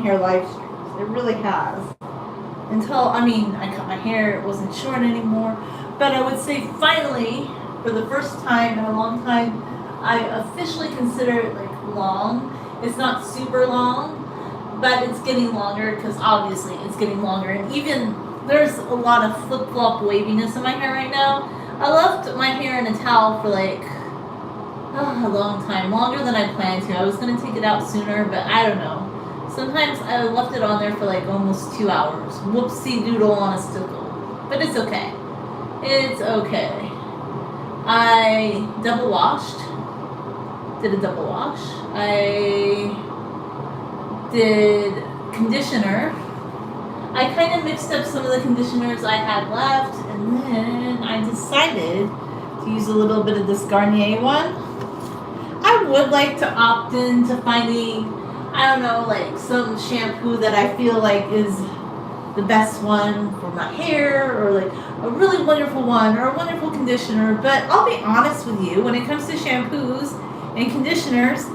hair live streams. It really has. Until, I mean, I cut my hair, it wasn't short anymore. But I would say finally, for the first time in a long time, I officially consider it like long. It's not super long, but it's getting longer because obviously it's getting longer. And even there's a lot of flip-flop waviness in my hair right now. I left my hair in a towel for like a long time, longer than I planned to. I was going to take it out sooner, but I don't know. Sometimes I left it on there for like almost 2 hours. Whoopsie doodle on a stickle. But it's okay. It's okay. I double washed. Did a double wash. I did conditioner. I kind of mixed up some of the conditioners I had left, and then I decided to use a little bit of this Garnier one. I would like to opt into finding, I don't know, like some shampoo that I feel like is the best one for my hair, or like a really wonderful one, or a wonderful conditioner. But I'll be honest with you, when it comes to shampoos and conditioners,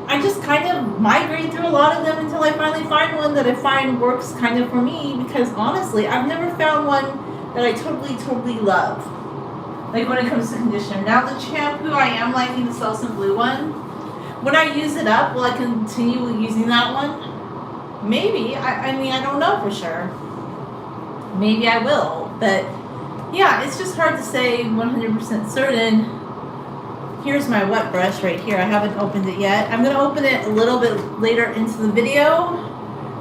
I just kind of migrate through a lot of them until I finally find one that I find works kind of for me, because honestly, I've never found one that I totally love. Like when it comes to conditioner. Now the shampoo, I am liking the Selsun Blue one. When I use it up, will I continue using that one? Maybe. I mean, I don't know for sure. Maybe I will. But yeah, it's just hard to say 100% certain. Here's my wet brush right here. I haven't opened it yet. I'm going to open it a little bit later into the video.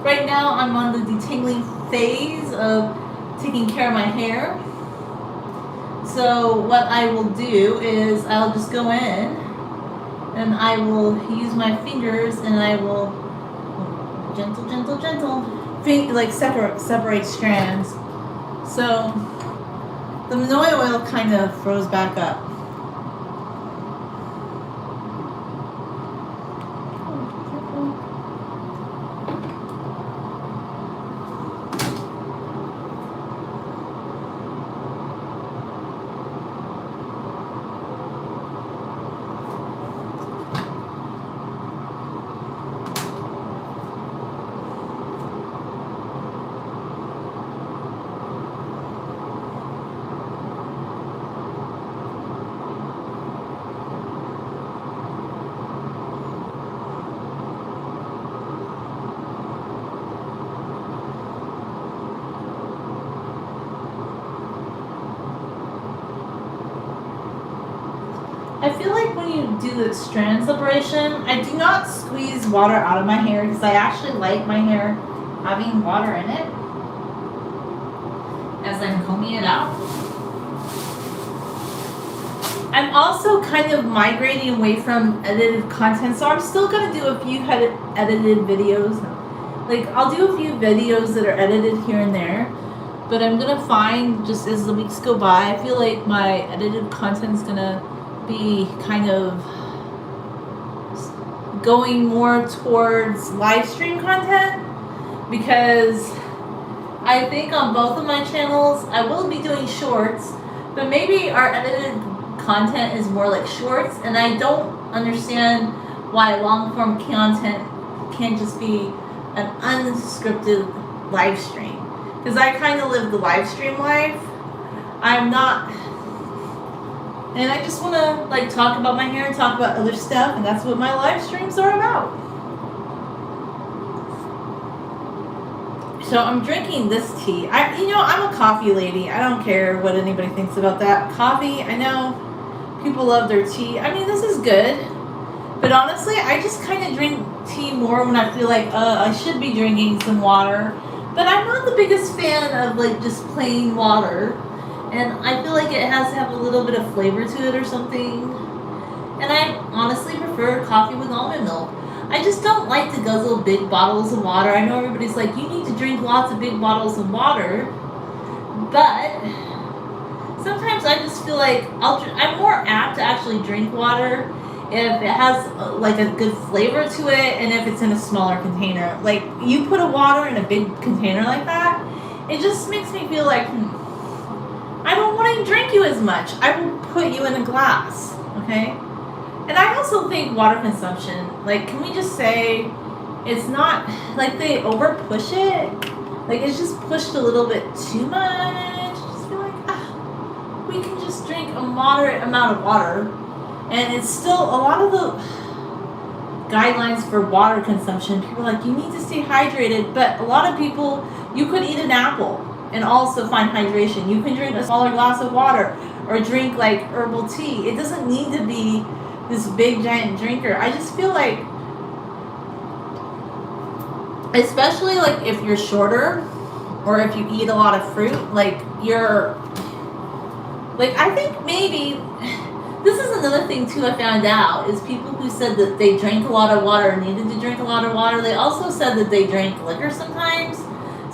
Right now I'm on the detangling phase of taking care of my hair. So what I will do is I'll just go in and I will use my fingers and I will gentle, like separate strands. So the Manoi oil kind of froze back up. I feel like when you do the strand separation, I do not squeeze water out of my hair because I actually like my hair having water in it as I'm combing it out. I'm also kind of migrating away from edited content, so I'm still going to do a few edited videos. Like, I'll do a few videos that are edited here and there, but I'm going to find, just as the weeks go by, I feel like my edited content is going to be kind of going more towards live stream content, because I think on both of my channels I will be doing shorts, but maybe our edited content is more like shorts, and I don't understand why long form content can't just be an unscripted live stream, because I kind of live the live stream life. I'm not, and I just want to like talk about my hair and talk about other stuff, and that's what my live streams are about. So I'm drinking this tea. I'm a coffee lady. I don't care what anybody thinks about that. Coffee, I know people love their tea. I mean, this is good, but honestly, I just kind of drink tea more when I feel like I should be drinking some water. But I'm not the biggest fan of like just plain water. And I feel like it has to have a little bit of flavor to it or something. And I honestly prefer coffee with almond milk. I just don't like to guzzle big bottles of water. I know everybody's like, you need to drink lots of big bottles of water. But sometimes I just feel like I'm more apt to actually drink water if it has like a good flavor to it, and if it's in a smaller container. Like, you put a water in a big container like that, it just makes me feel like, I don't want to drink you as much. I will put you in a glass, okay? And I also think water consumption, like, can we just say it's not like they over push it. Like it's just pushed a little bit too much. I just feel like we can just drink a moderate amount of water, and it's still a lot of the guidelines for water consumption. People are like, you need to stay hydrated, but a lot of people, you could eat an apple and also find hydration. You can drink a smaller glass of water or drink like herbal tea. It doesn't need to be this big giant drinker. I just feel like, especially like if you're shorter or if you eat a lot of fruit, like I think maybe this is another thing too I found out is people who said that they drank a lot of water or needed to drink a lot of water, they also said that they drank liquor sometimes.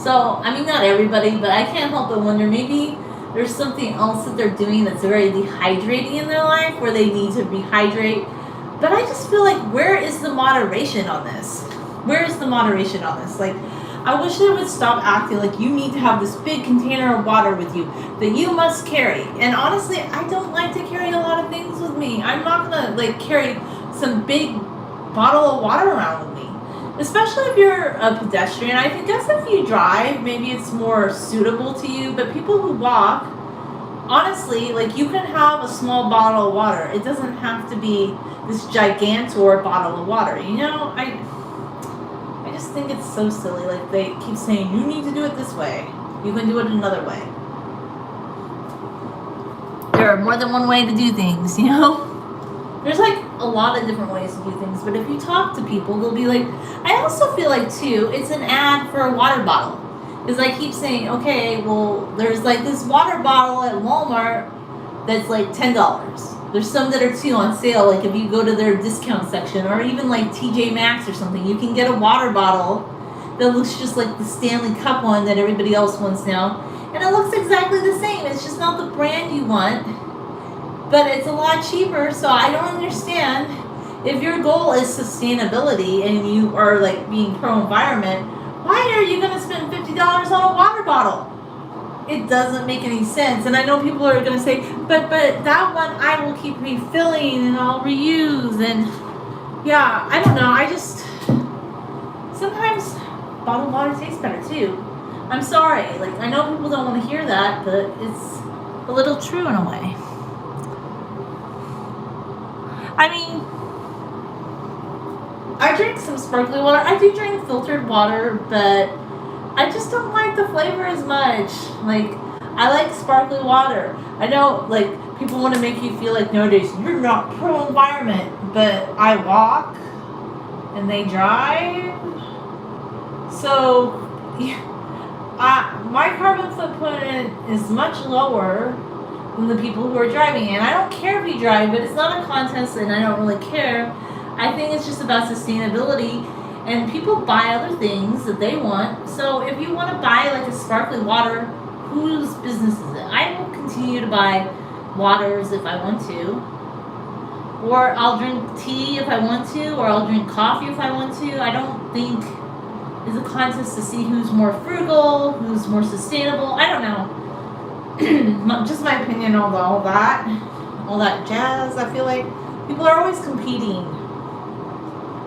So, I mean, not everybody, but I can't help but wonder, maybe there's something else that they're doing that's very dehydrating in their life where they need to rehydrate. But I just feel like, where is the moderation on this? Where is the moderation on this? Like, I wish they would stop acting like you need to have this big container of water with you that you must carry. And honestly, I don't like to carry a lot of things with me. I'm not gonna like carry some big bottle of water around with me. Especially if you're a pedestrian. I guess if you drive, maybe it's more suitable to you. But people who walk, honestly, like you can have a small bottle of water. It doesn't have to be this gigantor bottle of water. You know, I just think it's so silly. Like they keep saying, you need to do it this way. You can do it another way. There are more than one way to do things, you know? There's like a lot of different ways to do things, but if you talk to people, they'll be like, I also feel like too, it's an ad for a water bottle. Because I keep saying, okay, well, there's like this water bottle at Walmart that's like $10. There's some that are too on sale, like if you go to their discount section, or even like TJ Maxx or something, you can get a water bottle that looks just like the Stanley Cup one that everybody else wants now. And it looks exactly the same. It's just not the brand you want, but it's a lot cheaper. So I don't understand, if your goal is sustainability and you are like being pro-environment, why are you going to spend $50 on a water bottle? It doesn't make any sense. And I know people are going to say, but that one I will keep refilling and I'll reuse. And yeah, I don't know. I just, sometimes bottled water tastes better too. I'm sorry. Like, I know people don't want to hear that, but it's a little true in a way. I mean, I drink some sparkly water. I do drink filtered water, but I just don't like the flavor as much. Like, I like sparkly water. I know, like, people want to make you feel like nowadays you're not pro-environment, but I walk and they drive. So, my carbon footprint is much lower than the people who are driving. And I don't care if you drive, but it's not a contest and I don't really care. I think it's just about sustainability. And people buy other things that they want. So if you want to buy like a sparkly water, whose business is it? I will continue to buy waters if I want to. Or I'll drink tea if I want to. Or I'll drink coffee if I want to. I don't think it's a contest to see who's more frugal, who's more sustainable. I don't know. Just my opinion on all that jazz. I feel like people are always competing.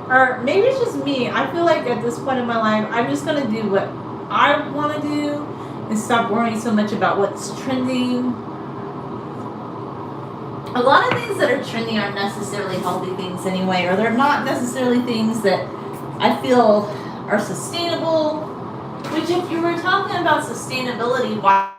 Or maybe it's just me. I feel like at this point in my life, I'm just going to do what I want to do and stop worrying so much about what's trending. A lot of things that are trending aren't necessarily healthy things anyway, or they're not necessarily things that I feel are sustainable. Which, if you were talking about sustainability, why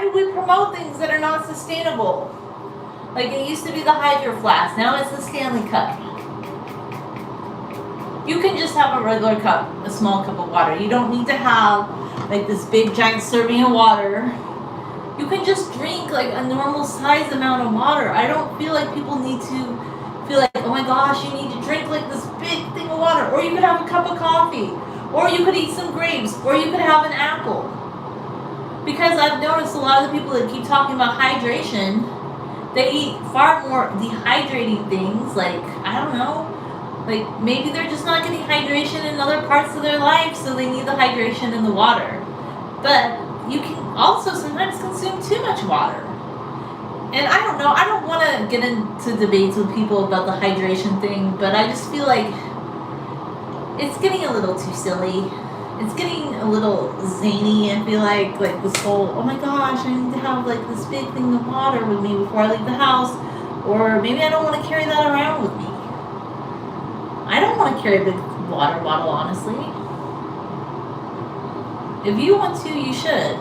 do we promote things that are not sustainable? Like, it used to be the Hydro Flask, now it's the Stanley Cup. You can just have a regular cup, a small cup of water. You don't need to have like this big giant serving of water. You can just drink like a normal sized amount of water. I don't feel like people need to feel like, oh my gosh, you need to drink like this big thing of water. Or you could have a cup of coffee. Or you could eat some grapes. Or you could have an apple. Because I've noticed a lot of the people that keep talking about hydration, they eat far more dehydrating things, like, I don't know, like maybe they're just not getting hydration in other parts of their life, so they need the hydration in the water. But you can also sometimes consume too much water. And I don't know, I don't want to get into debates with people about the hydration thing, but I just feel like it's getting a little too silly. It's getting a little zany. I feel like this whole, oh my gosh, I need to have like this big thing of water with me before I leave the house. Or maybe I don't want to carry that around with me. I don't want to carry a big water bottle, honestly. If you want to, you should.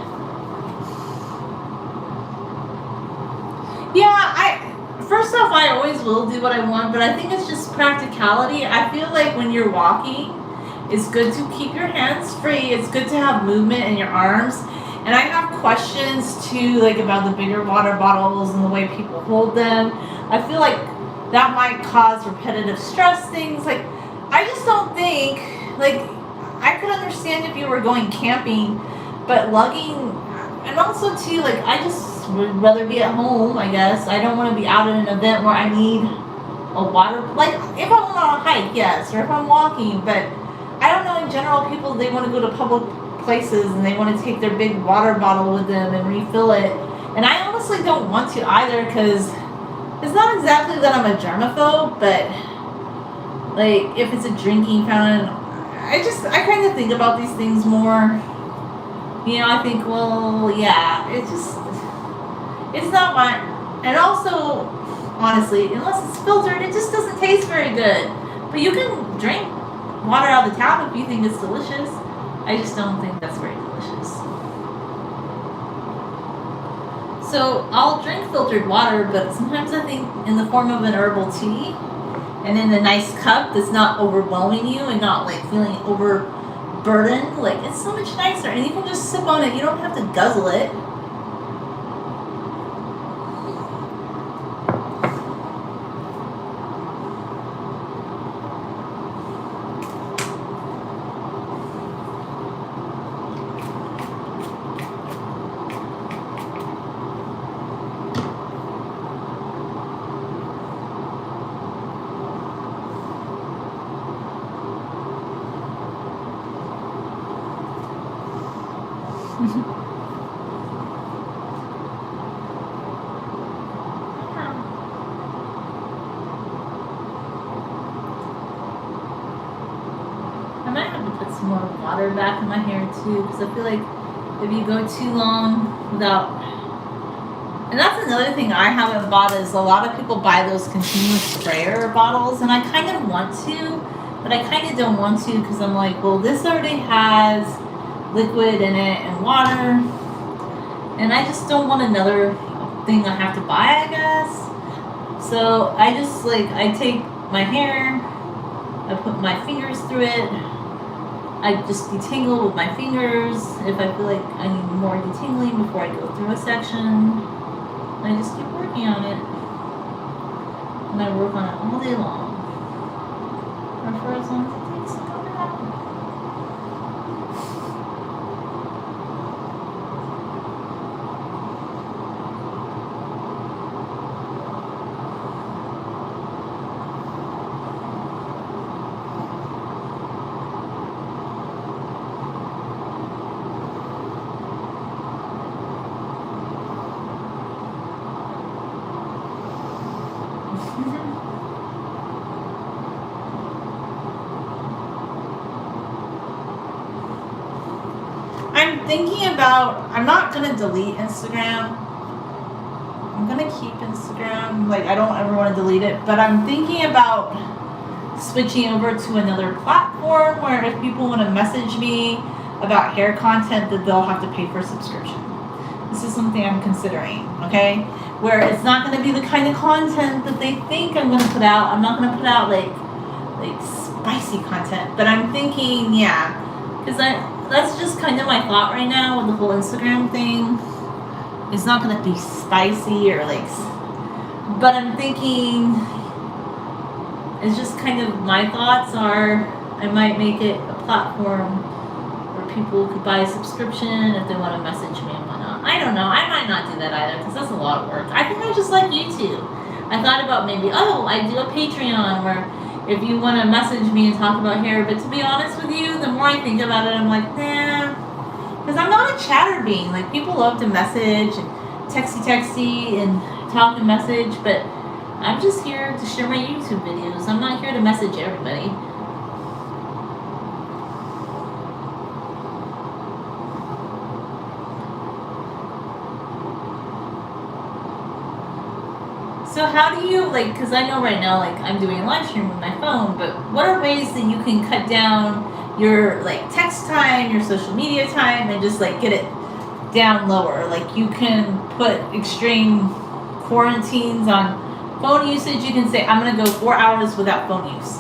Yeah, first off, I always will do what I want, but I think it's just practicality. I feel like when you're walking, it's good to keep your hands free. It's good to have movement in your arms. And I have questions too, like about the bigger water bottles and the way people hold them. I feel like that might cause repetitive stress things. Like, I just don't think, like, I could understand if you were going camping, but lugging, and also too, like, I just would rather be at home, I guess. I don't want to be out at an event where I need a water, like, if I'm on a hike, yes, or if I'm walking, but I don't know, in general, people, they want to go to public places and they want to take their big water bottle with them and refill it. And I honestly don't want to either, because it's not exactly that I'm a germaphobe, but like if it's a drinking fountain, I kind of think about these things more. You know, I think, well, yeah, it's not my, and also, honestly, unless it's filtered, it just doesn't taste very good. But you can drink water out of the tap if you think it's delicious. I just don't think that's very delicious. So I'll drink filtered water, but sometimes I think in the form of an herbal tea and in a nice cup that's not overwhelming you and not like feeling overburdened, like it's so much nicer, and you can just sip on it. You don't have to guzzle it. I might have to put some more water back in my hair too, because I feel like if you go too long without, and that's another thing I haven't bought, is a lot of people buy those continuous sprayer bottles, and I kind of want to, but I kind of don't want to, because I'm like, well, this already has liquid in it and water, and I just don't want another thing I have to buy, I guess. So I just like, I take my hair, I put my fingers through it, I just detangle with my fingers if I feel like I need more detangling before I go through a section. I just keep working on it, and I work on it all day long, or for as long as it takes to come out. I'm thinking about, I'm not going to delete Instagram. I'm going to keep Instagram. Like, I don't ever want to delete it. But I'm thinking about switching over to another platform where if people want to message me about hair content, that they'll have to pay for a subscription. This is something I'm considering, okay? Where it's not going to be the kind of content that they think I'm going to put out. I'm not going to put out like spicy content. But I'm thinking, yeah, because that's just kind of my thought right now with the whole Instagram thing. It's not going to be spicy or like, but I'm thinking, it's just kind of, my thoughts are, I might make it a platform where people could buy a subscription if they want to message me and whatnot. I don't know. I might not do that either, because that's a lot of work. I think I just like YouTube. I thought about maybe, I do a Patreon where if you want to message me and talk about hair, but to be honest with you, the more I think about it, I'm like, nah, because I'm not a chatter being. Like, people love to message and texty, and talk and message, but I'm just here to share my YouTube videos. I'm not here to message everybody. So how do you, like, because I know right now, like, I'm doing a live stream with my phone, but what are ways that you can cut down your, like, text time, your social media time, and just, like, get it down lower? Like, you can put extreme quarantines on phone usage. You can say, I'm going to go 4 hours without phone use.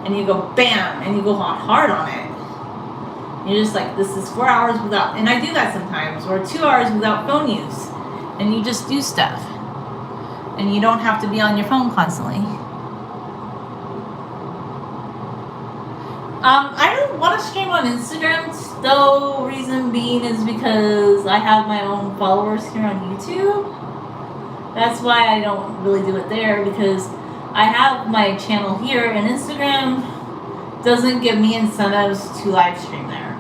And you go, bam, and you go hard on it. You're just like, this is 4 hours without, and I do that sometimes, or 2 hours without phone use. And you just do stuff. And you don't have to be on your phone constantly. I don't want to stream on Instagram, though. Reason being is because I have my own followers here on YouTube. That's why I don't really do it there, because I have my channel here, and Instagram doesn't give me incentives to live stream there.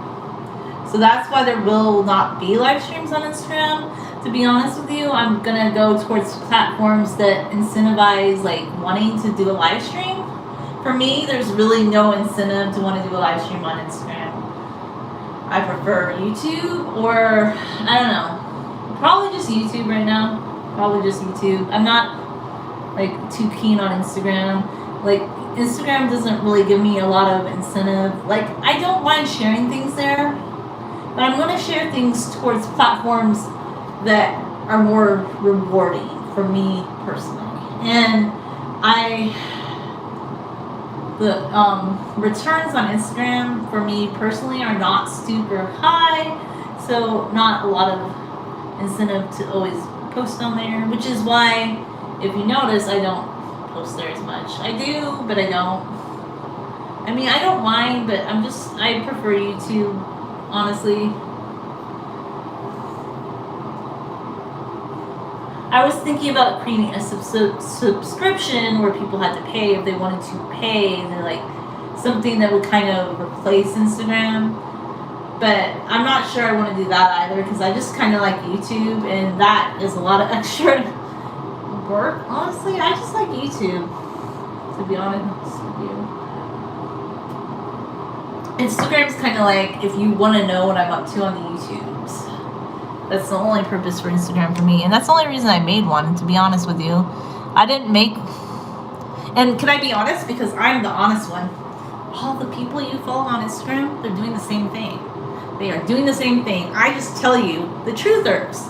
So that's why there will not be live streams on Instagram. To be honest with you, I'm gonna go towards platforms that incentivize, like, wanting to do a live stream. For me, there's really no incentive to want to do a live stream on Instagram. I prefer YouTube, or I don't know, probably just YouTube right now. Probably just YouTube. I'm not, like, too keen on Instagram. Like, Instagram doesn't really give me a lot of incentive. Like, I don't mind sharing things there, but I'm gonna share things towards platforms that are more rewarding for me personally. And the returns on Instagram for me personally are not super high, so not a lot of incentive to always post on there, which is why, if you notice, I don't post there as much. I do, but I don't. I mean, I don't mind, but I prefer YouTube, honestly. I was thinking about creating a subscription where people had to pay if they wanted to pay, and like something that would kind of replace Instagram. But I'm not sure I want to do that either, because I just kind of like YouTube, and that is a lot of extra work. Honestly, I just like YouTube, to be honest with you. Instagram's kind of like if you want to know what I'm up to on the YouTubes. That's the only purpose for Instagram for me. And that's the only reason I made one, to be honest with you. I didn't make... And can I be honest? Because I'm the honest one. All the people you follow on Instagram, they're doing the same thing. They are doing the same thing. I just tell you the truthers.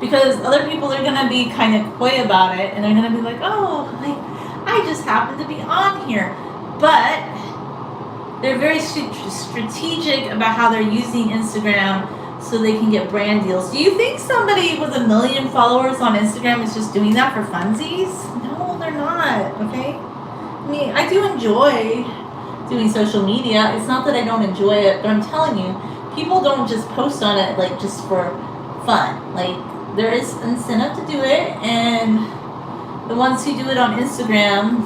Because other people are going to be kind of coy about it. And they're going to be like, oh, like, I just happen to be on here. But they're very strategic about how they're using Instagram so they can get brand deals. Do you think somebody with 1 million followers on Instagram is just doing that for funsies? No, they're not, okay? I mean, I do enjoy doing social media. It's not that I don't enjoy it, but I'm telling you, people don't just post on it, like, just for fun. Like, there is incentive to do it, and the ones who do it on Instagram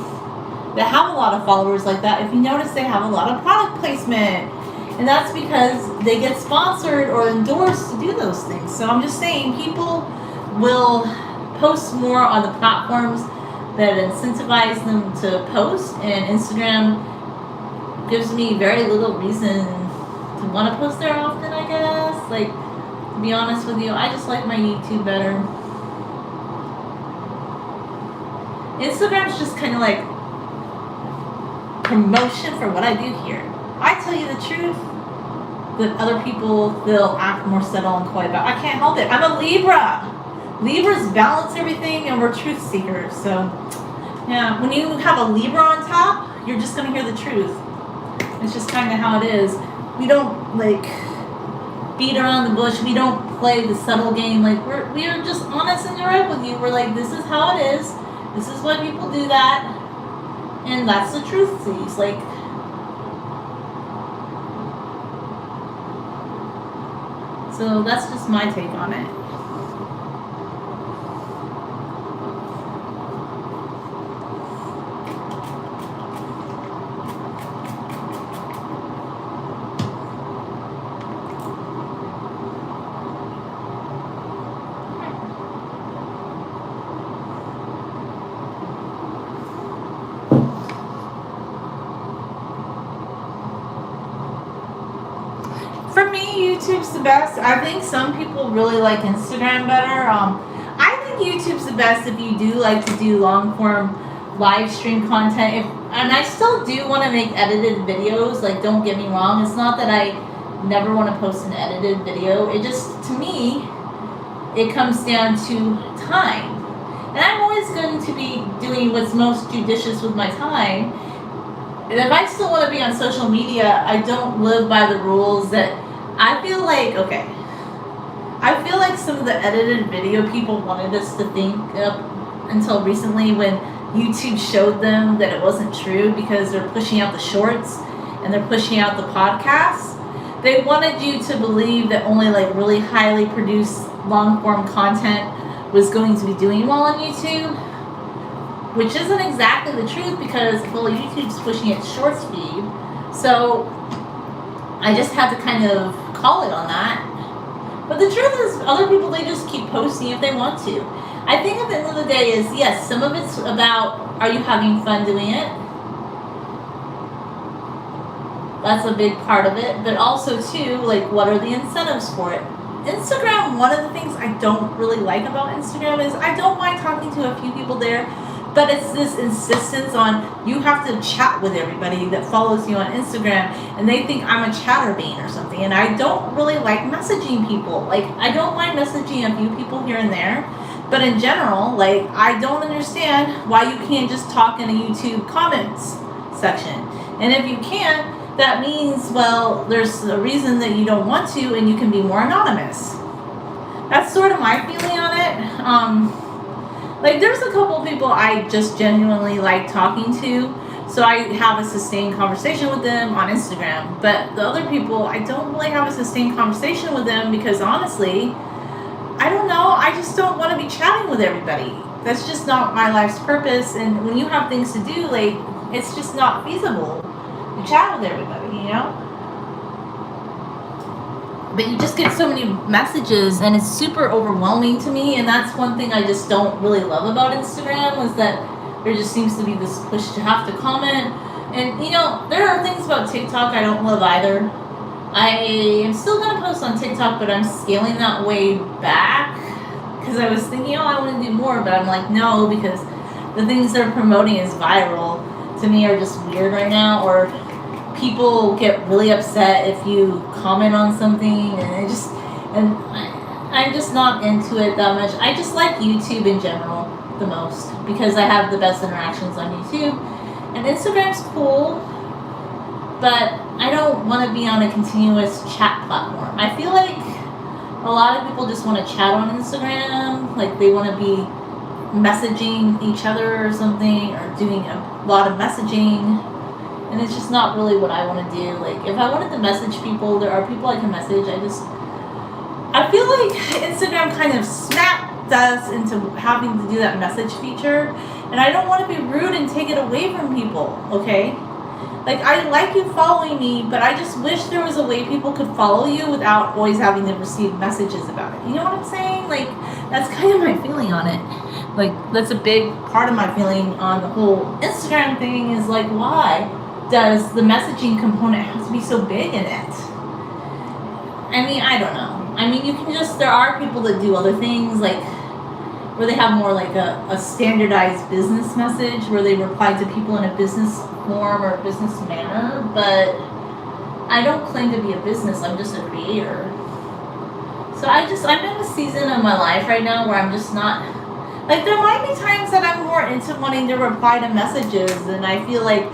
that have a lot of followers like that, if you notice, they have a lot of product placement. And that's because they get sponsored or endorsed to do those things. So I'm just saying, people will post more on the platforms that incentivize them to post, and Instagram gives me very little reason to want to post there often, I guess. Like, to be honest with you, I just like my YouTube better. Instagram's just kind of like promotion for what I do here. I tell you the truth, that other people, they'll act more subtle and coy about. I can't help it. I'm a Libra. Libras balance everything, and we're truth seekers. So, yeah, when you have a Libra on top, you're just going to hear the truth. It's just kind of how it is. We don't, like, beat around the bush. We don't play the subtle game. Like, we are just honest and direct with you. We're like, this is how it is. This is why people do that. And that's the truth, please. Like, so that's just my take on it. me, YouTube's the best. I think some people really like Instagram better. I think YouTube's the best if you do like to do long form live stream content. And I still do want to make edited videos. Like, don't get me wrong. It's not that I never want to post an edited video. It just, to me, it comes down to time. And I'm always going to be doing what's most judicious with my time. And if I still want to be on social media, I don't live by the rules that I feel like, okay. I feel like some of the edited video people wanted us to think up until recently when YouTube showed them that it wasn't true because they're pushing out the shorts and they're pushing out the podcasts. They wanted you to believe that only like really highly produced long form content was going to be doing well on YouTube, which isn't exactly the truth because, well, YouTube's pushing its shorts feed. So I just had to kind of call it on that. But the truth is, other people, they just keep posting if they want to. I think at the end of the day is, yes, some of it's about, are you having fun doing it? That's a big part of it. But also, too, like, what are the incentives for it? Instagram, one of the things I don't really like about Instagram is I don't mind talking to a few people there, but it's this insistence on you have to chat with everybody that follows you on Instagram, and they think I'm a chatterbean or something, and I don't really like messaging people. Like, I don't mind messaging a few people here and there, but in general, like, I don't understand why you can't just talk in a YouTube comments section. And if you can't, that means, well, there's a reason that you don't want to, and you can be more anonymous. That's sort of my feeling on it. Like, there's a couple of people I just genuinely like talking to, so I have a sustained conversation with them on Instagram. But the other people, I don't really have a sustained conversation with them because, honestly, I don't know, I just don't want to be chatting with everybody. That's just not my life's purpose, and when you have things to do, like, it's just not feasible to chat with everybody, you know? But you just get so many messages, and it's super overwhelming to me, and that's one thing I just don't really love about Instagram, is that there just seems to be this push to have to comment. And, you know, there are things about TikTok I don't love either. I am still going to post on TikTok, but I'm scaling that way back, because I was thinking, oh, I want to do more, but I'm like, no, because the things they're promoting as viral, to me, are just weird right now, or people get really upset if you comment on something, and I'm just not into it that much. I just like YouTube in general the most because I have the best interactions on YouTube, and Instagram's cool, but I don't want to be on a continuous chat platform. I feel like a lot of people just want to chat on Instagram, like they want to be messaging each other or something, or doing a lot of messaging. And it's just not really what I want to do. Like, if I wanted to message people, there are people I can message. I feel like Instagram kind of snapped us into having to do that message feature. And I don't want to be rude and take it away from people, okay? Like, I like you following me, but I just wish there was a way people could follow you without always having to receive messages about it. You know what I'm saying? Like, that's kind of my feeling on it. Like, that's a big part of my feeling on the whole Instagram thing is, like, why does the messaging component have to be so big in it? I mean, I don't know. I mean, you can just, there are people that do other things, like, where they have more like a standardized business message, where they reply to people in a business form or a business manner, but I don't claim to be a business, I'm just a creator. So I'm in a season of my life right now where I'm just not, like, there might be times that I'm more into wanting to reply to messages, and I feel like,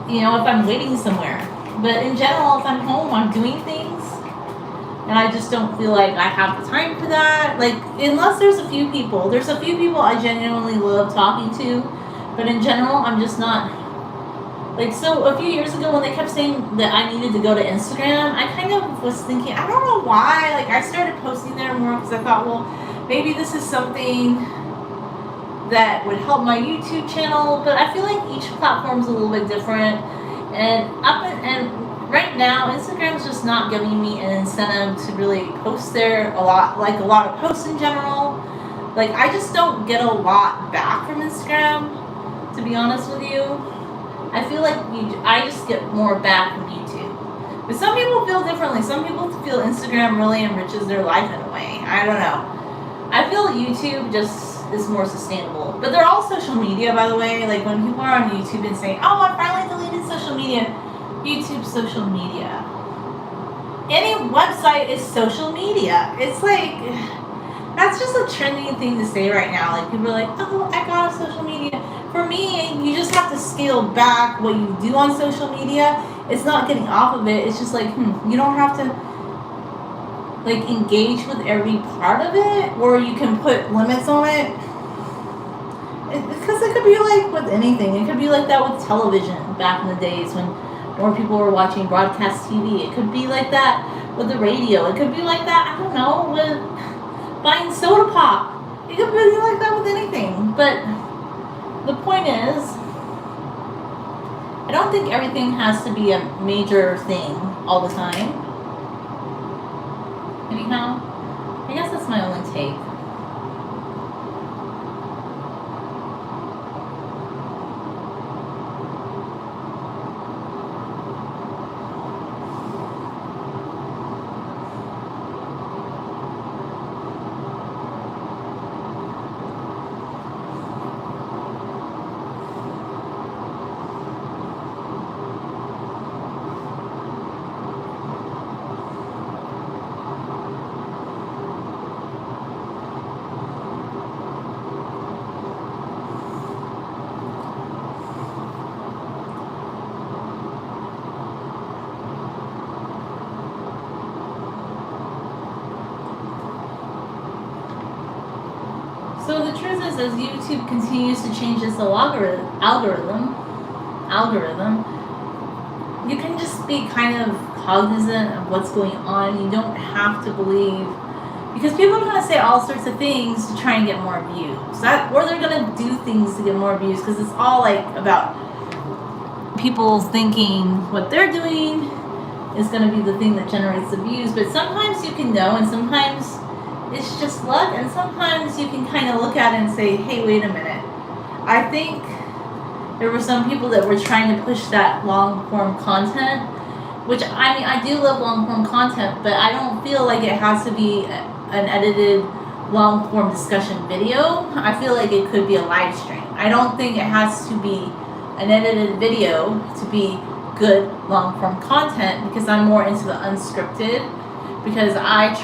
you know, if I'm waiting somewhere. But in general, if I'm home, I'm doing things, and I just don't feel like I have the time for that. Like, unless there's a few people I genuinely love talking to, but in general, I'm just not. Like, so a few years ago when they kept saying that I needed to go to Instagram, I kind of was thinking, I don't know why. Like, I started posting there more because I thought, well, maybe this is something that would help my YouTube channel, but I feel like each platform's a little bit different, and right now Instagram's just not giving me an incentive to really post there a lot, like a lot of posts in general. Like, I just don't get a lot back from Instagram, to be honest with you. I feel like I just get more back from YouTube. But some people feel differently. Some people feel Instagram really enriches their life in a way. I don't know. I feel YouTube just is more sustainable. But they're all social media, by the way. Like when people are on YouTube and say, oh, I finally deleted social media. YouTube's social media. Any website is social media. It's like, that's just a trending thing to say right now. Like people are like, oh, I got a social media. For me, you just have to scale back what you do on social media. It's not getting off of it. It's just like, you don't have to like engage with every part of it, or you can put limits on it. Because it could be like with anything. It could be like that with television back in the days when more people were watching broadcast TV. It could be like that with the radio. It could be like that, I don't know, with buying soda pop. It could be like that with anything. But the point is, I don't think everything has to be a major thing all the time. Anyhow, I guess that's my only take. So the truth is, as YouTube continues to change its algorithm, you can just be kind of cognizant of what's going on. You don't have to believe, because people are going to say all sorts of things to try and get more views. Or they're going to do things to get more views, because it's all like about people thinking what they're doing is going to be the thing that generates the views. But sometimes you can know, and sometimes it's just luck, and sometimes you can kind of look at it and say, hey, wait a minute. I think there were some people that were trying to push that long-form content, which, I mean, I do love long-form content, but I don't feel like it has to be an edited long-form discussion video. I feel like it could be a live stream. I don't think it has to be an edited video to be good long-form content, because I'm more into the unscripted, because I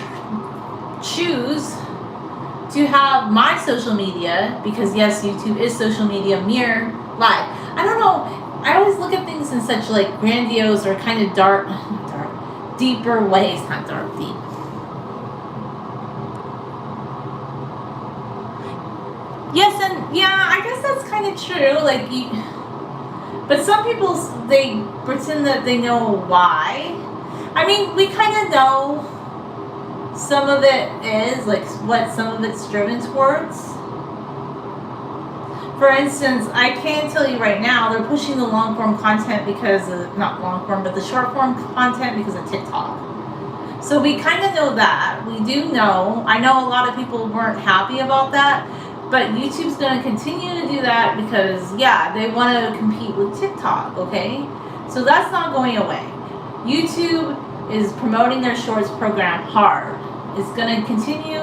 choose to have my social media, because yes, YouTube is social media, mirror live. I don't know, I always look at things in such like grandiose or kind of deeper ways. Not dark, deep. Yes, and yeah, I guess that's kind of true. Like, but some people, they pretend that they know why. I mean, we kind of know some of it is, like, what some of it's driven towards. For instance, I can tell you right now, they're pushing the long-form content because of, not long-form, but the short-form content because of TikTok. So we kind of know that. We do know. I know a lot of people weren't happy about that, but YouTube's going to continue to do that because, yeah, they want to compete with TikTok, okay? So that's not going away. YouTube is promoting their shorts program hard. It's going to continue.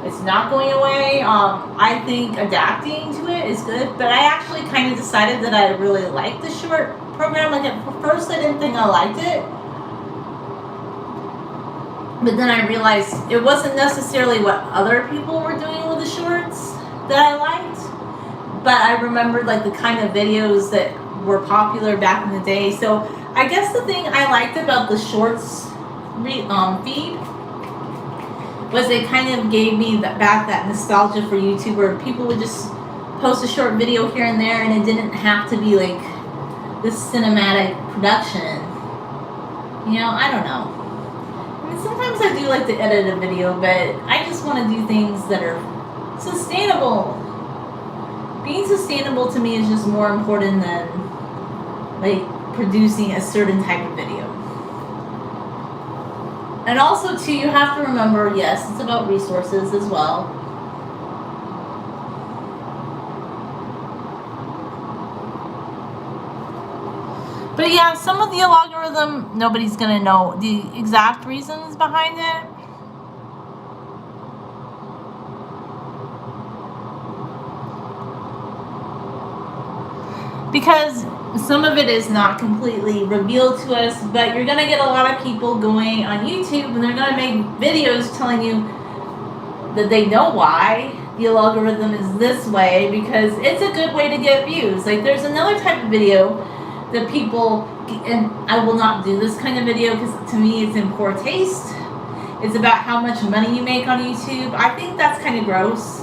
It's not going away. I think adapting to it is good, but I actually kind of decided that I really liked the short program. Like, at first I didn't think I liked it, but then I realized it wasn't necessarily what other people were doing with the shorts that I liked, but I remembered like the kind of videos that were popular back in the day. So I guess the thing I liked about the shorts feed was it kind of gave me back that nostalgia for YouTube, where people would just post a short video here and there, and it didn't have to be like this cinematic production. You know, I don't know. I mean, sometimes I do like to edit a video, but I just want to do things that are sustainable. Being sustainable to me is just more important than like producing a certain type of video. And also too, you have to remember, yes, it's about resources as well. But yeah, some of the algorithm, nobody's gonna know the exact reasons behind it. Because some of it is not completely revealed to us, but you're gonna get a lot of people going on YouTube and they're gonna make videos telling you that they know why the algorithm is this way because it's a good way to get views. Like there's another type of video that people, and I will not do this kind of video because to me it's in poor taste. It's about how much money you make on YouTube. I think that's kind of gross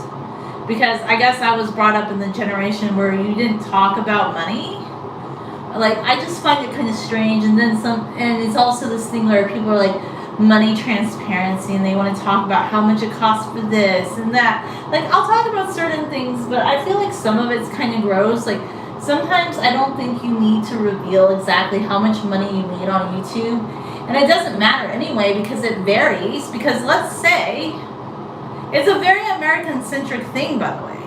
because I guess I was brought up in the generation where you didn't talk about money. Like I just find it kind of strange. And then and it's also this thing where people are like, money transparency, and they want to talk about how much it costs for this and that. Like I'll talk about certain things, but I feel like some of it's kind of gross. Like sometimes I don't think you need to reveal exactly how much money you made on YouTube, and it doesn't matter anyway because it varies. Because let's say it's a very American-centric thing, by the way,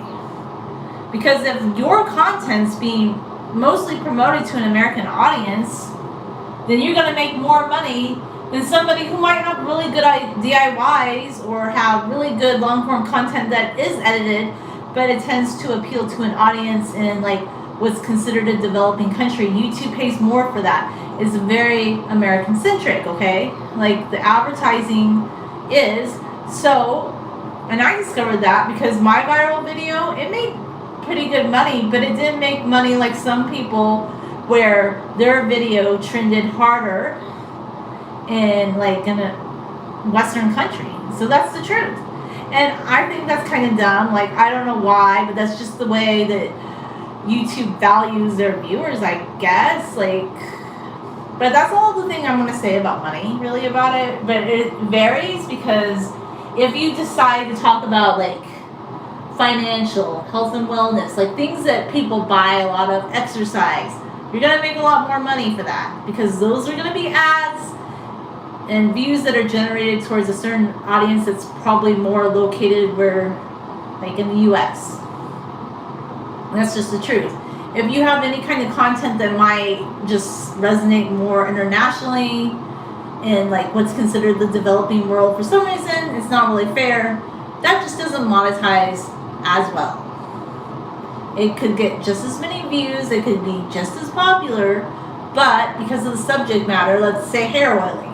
because if your content's being mostly promoted to an American audience, then you're going to make more money than somebody who might have really good DIYs or have really good long-form content that is edited, but it tends to appeal to an audience in like what's considered a developing country. YouTube pays more for that. It's very American-centric, okay? Like the advertising is. So, and I discovered that because my viral video, it made pretty good money, but it didn't make money like some people where their video trended harder in like in a Western country. So that's the truth. And I think that's kind of dumb. Like I don't know why, but that's just the way that YouTube values their viewers, I guess. Like, but that's all the thing I'm going to say about money, really, about it. But it varies because if you decide to talk about like financial, health and wellness, like things that people buy a lot of, exercise, you're going to make a lot more money for that because those are going to be ads and views that are generated towards a certain audience that's probably more located where, like in the US. And that's just the truth. If you have any kind of content that might just resonate more internationally in like what's considered the developing world, for some reason it's not really fair, that just doesn't monetize as well. It could get just as many views, it could be just as popular, but because of the subject matter, let's say hair oiling.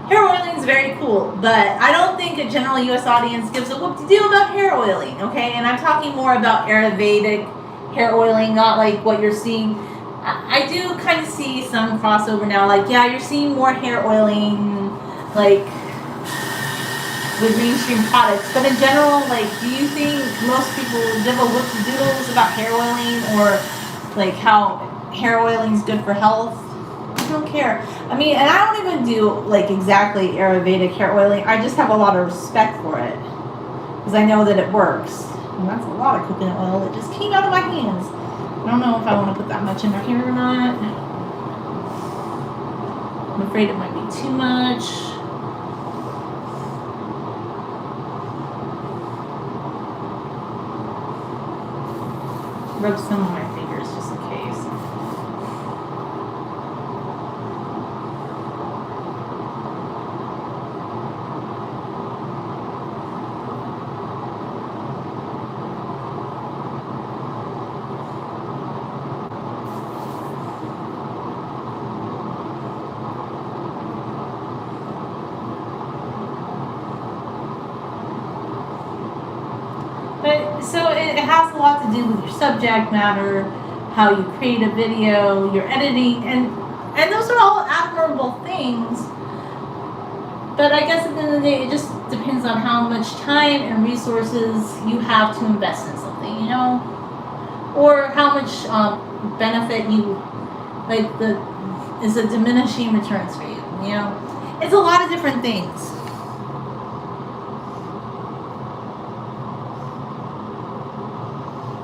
Hair oiling is very cool, but I don't think a general U.S. audience gives a whoop-de-doo about hair oiling, okay? And I'm talking more about Ayurvedic hair oiling, not like what you're seeing. I do kind of see some crossover now, like, yeah, you're seeing more hair oiling, like, with mainstream products. But in general, like, do you think most people give a whoop-de-doodles about hair oiling or, like, how hair oiling is good for health? I don't care. I mean, and I don't even do like exactly Ayurvedic hair oiling. I just have a lot of respect for it because I know that it works. And that's a lot of coconut oil that just came out of my hands. I don't know if I want to put that much in her hair or not. I'm afraid it might be too much. Rub some of my fingers just in case. So it has a lot to do with your subject matter, how you create a video, your editing, and those are all admirable things. But I guess at the end of the day, it just depends on how much time and resources you have to invest in something, you know, or how much benefit you like is a diminishing returns for you. You know, it's a lot of different things.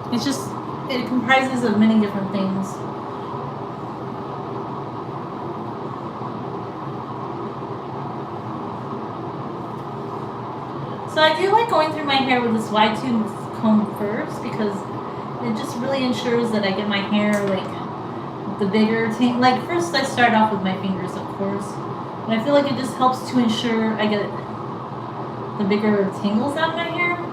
It's just, it comprises of many different things. So I do like going through my hair with this wide tooth comb first because it just really ensures that I get my hair like the bigger thing. Like first I start off with my fingers, of course. And I feel like it just helps to ensure I get the bigger tangles out of my hair.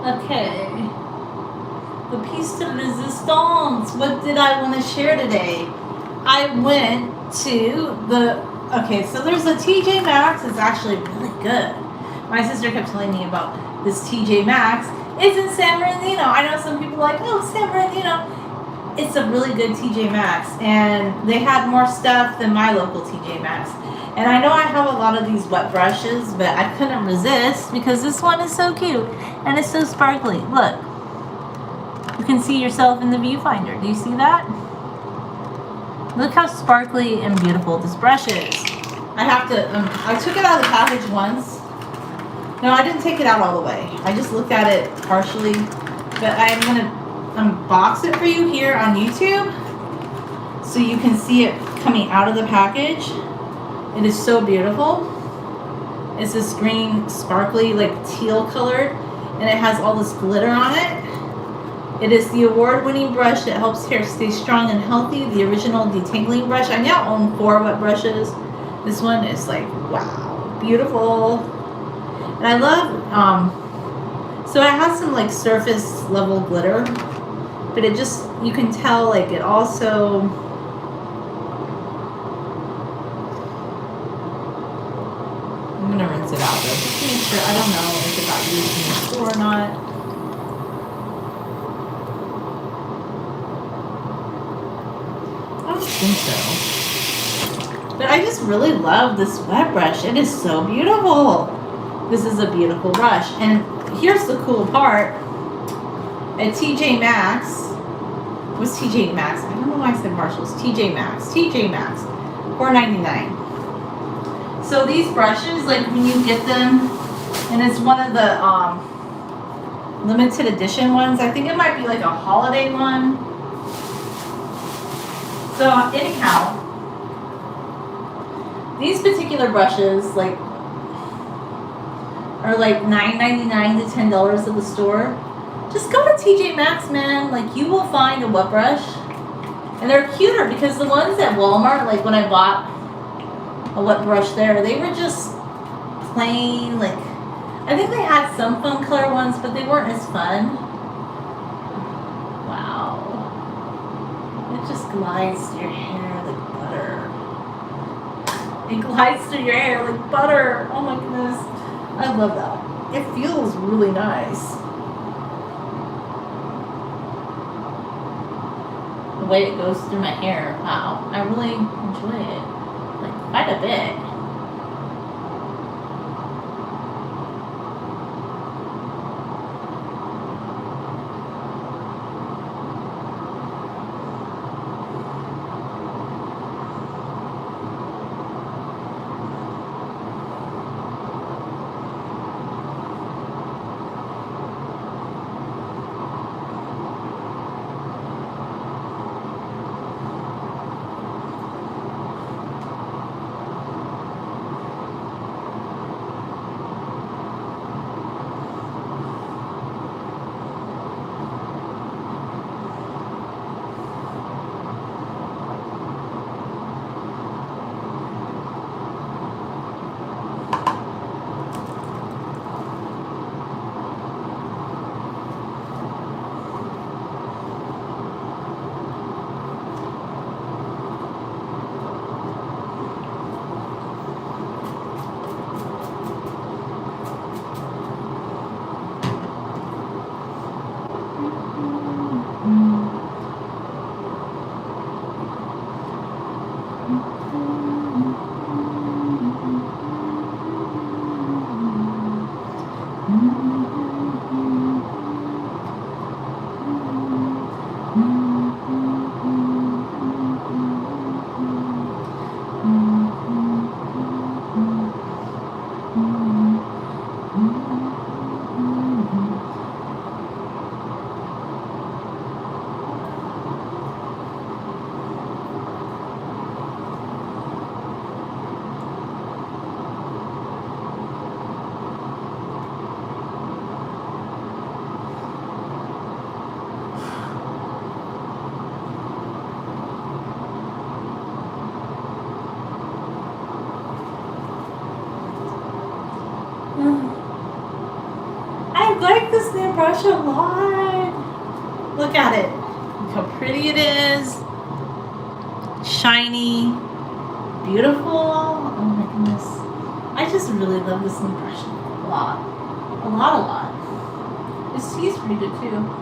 Okay, the piece de resistance. What did I want to share today? I went to okay, so there's a TJ Maxx. It's actually really good. My sister kept telling me about this TJ Maxx. It's in San Bernardino. I know some people are like, oh, San Bernardino. It's a really good TJ Maxx, and they had more stuff than my local TJ Maxx. And I know I have a lot of these wet brushes, but I couldn't resist because this one is so cute and it's so sparkly. Look, you can see yourself in the viewfinder. Do you see that? Look how sparkly and beautiful this brush is. I have to, I took it out of the package once. No, I didn't take it out all the way. I just looked at it partially, but I'm gonna unbox it for you here on YouTube so you can see it coming out of the package. It is so beautiful. It's this green, sparkly, like teal colored, and it has all this glitter on it. It is the award-winning brush that helps hair stay strong and healthy. The original detangling brush. I now own 4 wet brushes. This one is like, wow, beautiful. And I love, so it has some like surface level glitter, but it just, you can tell like it also, I'm gonna rinse it out though, just to make sure. I don't know if it got used in the store or not. I don't think so. But I just really love this wet brush. It is so beautiful. This is a beautiful brush. And here's the cool part. At TJ Maxx, what's TJ Maxx? I don't know why I said Marshall's. TJ Maxx. TJ Maxx. $4.99. So these brushes, like when you get them, and it's one of the limited edition ones. I think it might be like a holiday one. So anyhow, these particular brushes like are like $9.99 to $10 at the store. Just go to TJ Maxx, man. Like you will find a wet brush, and they're cuter because the ones at Walmart, like when I bought a wet brush there, they were just plain, like, I think they had some fun color ones, but they weren't as fun. Wow. It just glides through your hair like butter. It glides through your hair like butter. Oh my goodness. I love that. It feels really nice. The way it goes through my hair. Wow. I really enjoy it. Like quite a bit. this new brush a lot. Look at it. Look how pretty it is. Shiny. Beautiful. Oh my goodness. I just really love this new brush a lot. A lot. This tea's pretty good too.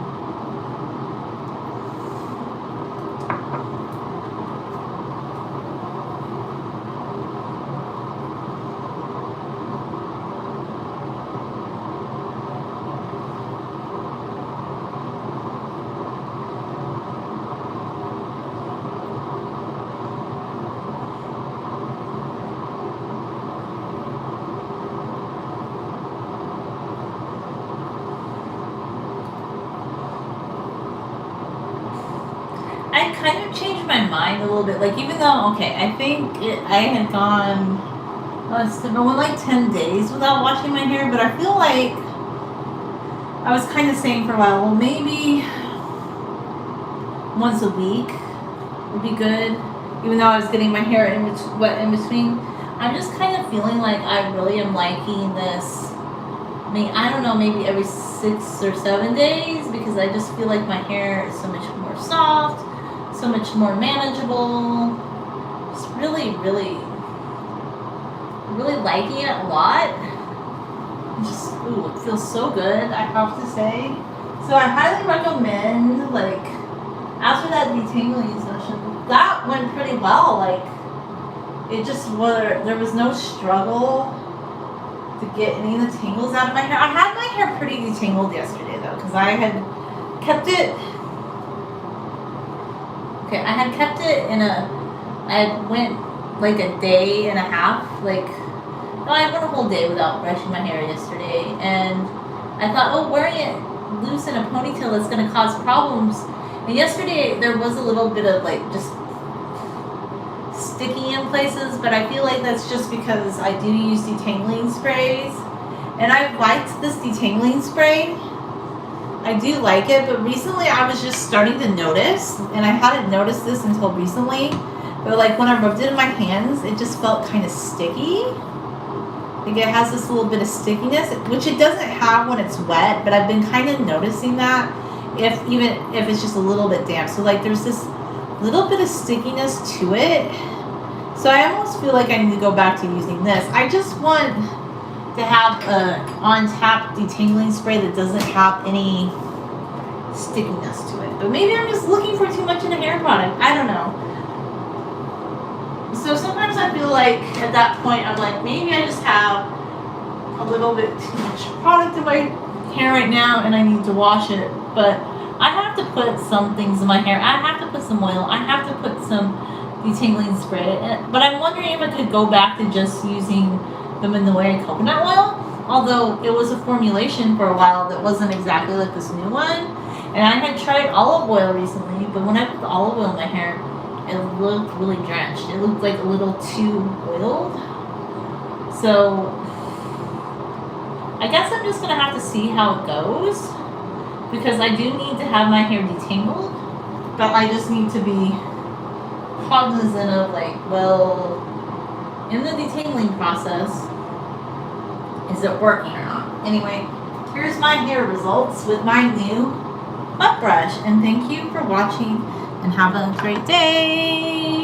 I kind of changed my mind a little bit. Like, even though, okay, I think I had gone, I went like 10 days without washing my hair, but I feel like I was kind of saying for a while, well, maybe once a week would be good, even though I was getting my hair wet in between. I'm just kind of feeling like I really am liking this. I mean, I don't know, maybe every 6 or 7 days, because I just feel like my hair is so much more soft, so much more manageable. Just really liking it a lot. Just, ooh, it feels so good, I have to say. So I highly recommend, like, after that detangling session, that went pretty well. Like, it just there was no struggle to get any of the tangles out of my hair. I had my hair pretty detangled yesterday though, because I had kept it. Okay, I had kept it in I went like a day and a half, like, no, I went a whole day without brushing my hair yesterday, and I thought, oh, wearing it loose in a ponytail is going to cause problems. And yesterday there was a little bit of like just sticky in places, but I feel like that's just because I do use detangling sprays, and I liked this detangling spray. I do like it, but recently I was just starting to notice, and I hadn't noticed this until recently, but like when I rubbed it in my hands, it just felt kind of sticky. Like it has this little bit of stickiness, which it doesn't have when it's wet, but I've been kind of noticing that even if it's just a little bit damp. So like there's this little bit of stickiness to it. So I almost feel like I need to go back to using this. I just want to have a on-tap detangling spray that doesn't have any stickiness to it. But maybe I'm just looking for too much in a hair product. I don't know. So sometimes I feel like at that point I'm like, maybe I just have a little bit too much product in my hair right now and I need to wash it. But I have to put some things in my hair. I have to put some oil. I have to put some detangling spray. But I'm wondering if I could go back to just using them in the way of coconut oil. Although it was a formulation for a while that wasn't exactly like this new one. And I had tried olive oil recently, but when I put the olive oil in my hair, it looked really drenched. It looked like a little too oiled. So I guess I'm just gonna have to see how it goes, because I do need to have my hair detangled, but I just need to be cognizant of like, well, in the detangling process, is it working or not? Anyway, here's my hair results with my new WetBrush, and thank you for watching and have a great day.